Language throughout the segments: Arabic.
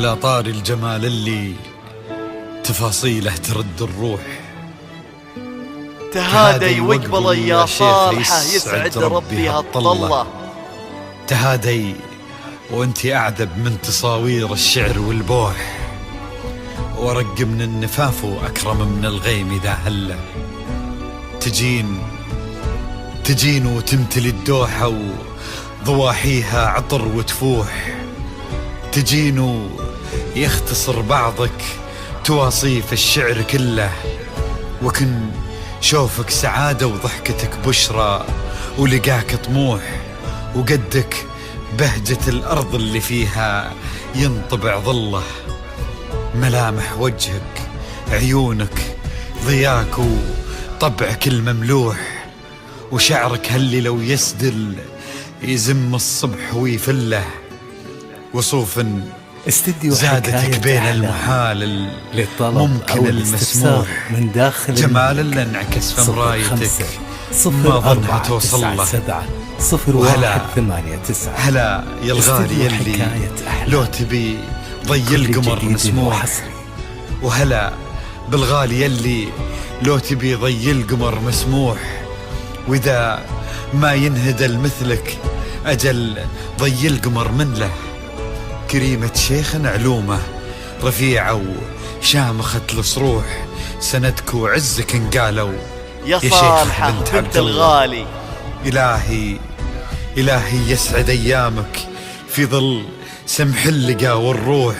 على طار الجمال اللي تفاصيله ترد الروح. تهادي واقبل يا صالحة يسعد ربي هالطلة. تهادي وانتي أعذب من تصاوير الشعر والبوح، ورق من النفاف وأكرم من الغيم إذا هله. تجين وتمتلي الدوحة وضواحيها عطر وتفوح. تجين ويختصر بعضك تواصيف الشعر كله، وكن شوفك سعادة وضحكتك بشرى ولقاك طموح، وقدك بهجة الأرض اللي فيها ينطبع ظله. ملامح وجهك عيونك ضياك وطبعك المملوح، وشعرك هاللي لو يسدل يزم الصبح ويفله. وصوف زادتك بين المحال الممكن المسموح، من داخل جمال اللي انعكس في مرايتك ما ظنها توصل له. هلا يا الغالي يلي لو تبي ضي القمر مسموح، وهلا بالغالي يلي لو تبي ضي القمر مسموح. وإذا ما ينهدل مثلك أجل ضي القمر من له. كريمة شيخ علومه رفيعة وشامخة الصروح، سندك وعزك انقالوا يا صالحة بنت الغالي. إلهي يسعد أيامك في ظل سمح اللقا والروح.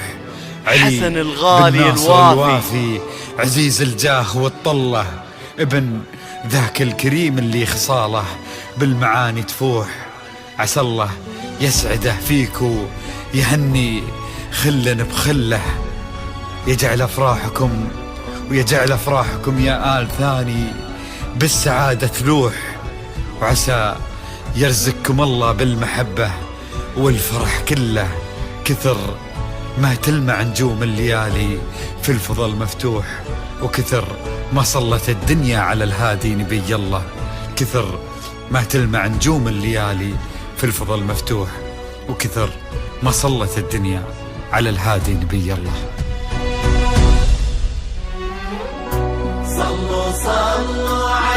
حسن الغالي الوافي عزيز الجاه والطلة، ابن ذاك الكريم اللي خصاله بالمعاني تفوح. عسى الله يسعده فيك ويهني خلا بخله، يجعل أفراحكم يا آل ثاني بالسعادة تلوح. وعسى يرزقكم الله بالمحبة والفرح كله، كثر ما تلمع نجوم الليالي في الفضل مفتوح. وكثر ما صلت الدنيا على الهادي نبي الله، كثر ما تلمع نجوم الليالي في الفضل مفتوح. وكثر ما صلت الدنيا على الهادي نبي الله.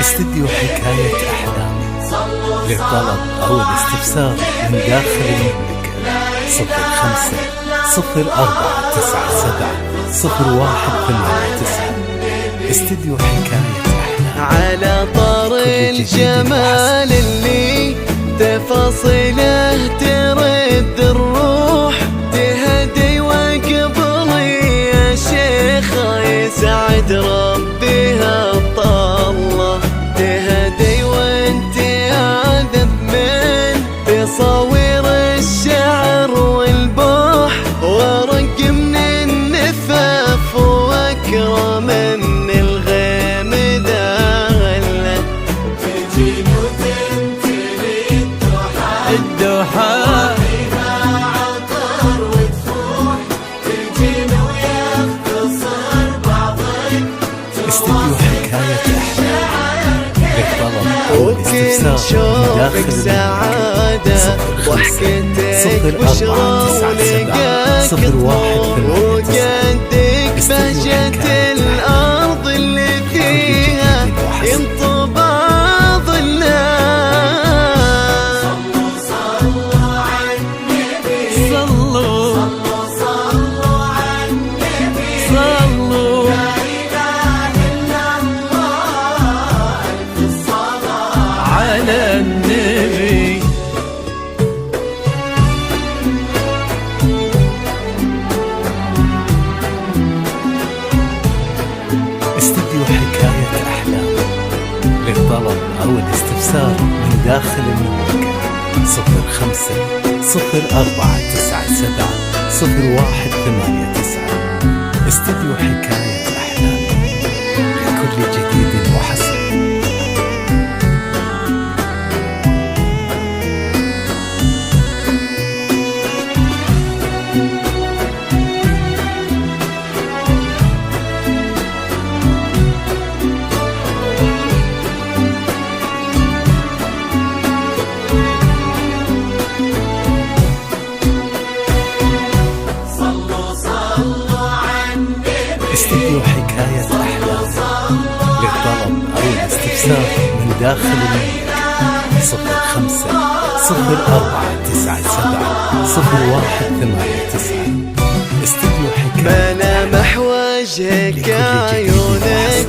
استديو حكاية أحلام للطلب أو الاستفسار من داخل المملكة 05-04-97-0189. استديو حكاية أحلام على طار الجمال اللي تفاصيله ترد الروح. تهدي وقبلي يا شيخة يسعد ربي هالطلة. تهدي وانت عذب من تصاوير الشعر والبوح، ورق من النفاف واكرم من الغيم داله. تجين وتمتلي الدوحة فيها عطر وتفوح. تجين ويختصر بعضك استديو حكاية أحلام للطلب أو الاستفسار شوفك سعادة ضحكتك بشرى ولقاك طموح، وقدك بهجة الأرض اللي فيها ينطبع ظلها. صلوا على النبي، صلوا على النبي، صلوا لا إله إلا الله ألف الصلاة على النبي. استديو حكاية أحلام للطلب أو الاستفسار من داخل المملكة 05-04-97-0189. استديو حكاية أحلام لكل جديد وحسن. صلوا استديو حكاية أحلام. للطلب أو الاستفسار من داخل المملكة 05-0497-0189. استديو حكاية ملامح وجهك عيونك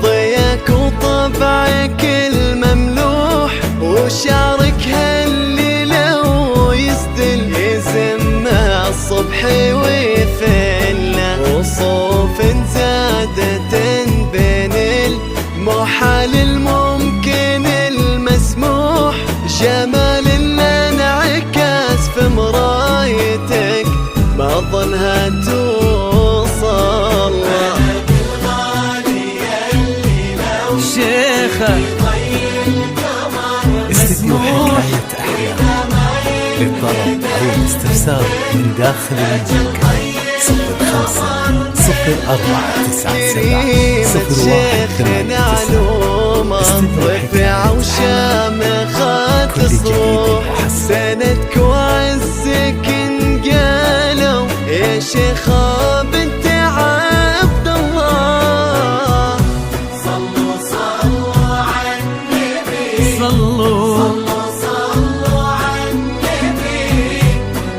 ضياك وطبعك المملوح وشعرك هالليلة ويسدل يزمع الصبح ويفلة وصوف زادة بين المحال الممكن المسموح جمال انعكاس في مرايتك ما ظنها توصل شيخة. استديو حكاية أحلام. للطلب أو الاستفسار من داخل المملكة 05-0497-0189. رفع وشامخات تصروح سندك وعزك انقالوا يا شيخة بنت عبد الله. صلوا صلوا على النبي صلوا على النبي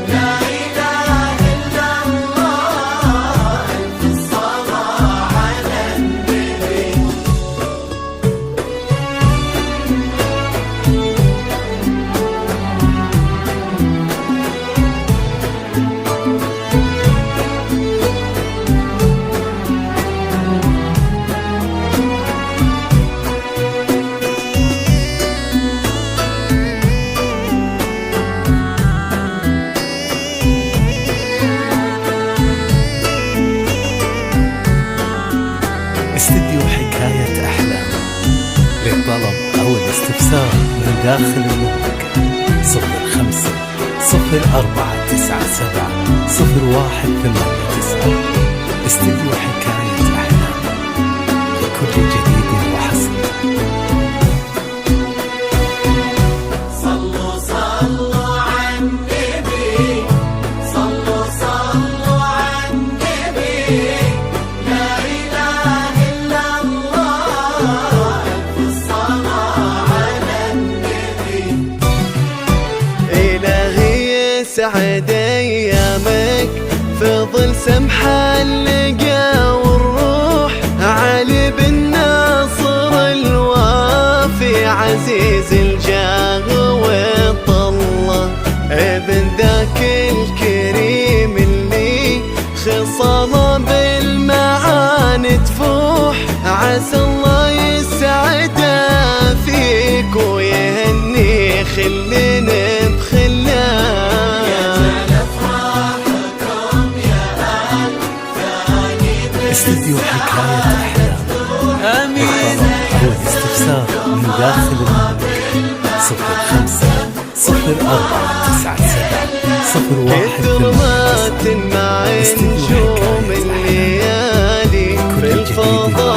لا إله إلا الله ألف الصلاة على النبي. استديو حكاية أحلام. للطلب أو الاستفسار من داخل المملكة 05-0497-0189. استديو حكاية أحلام لكل جديد وحصري. صلوا صلوا على النبي صلوا صلوا على النبي لا إله إلا الله ألف الصلاة على النبي. إلهي يسعد أيامك في ظل سمح اللقا والروح علي بن ناصر الوافي عزيز الجاه والطلة ابن ذاك الكريم اللي خصاله بالمعاني تفوح عسى الله يسعده فيك ويهني خلنا بخلاه. استديو حكاية أحلام. للطلب أو الاستفسار من داخل المملكة 05-0497-0189. مع نجوم الليالي في الفضاء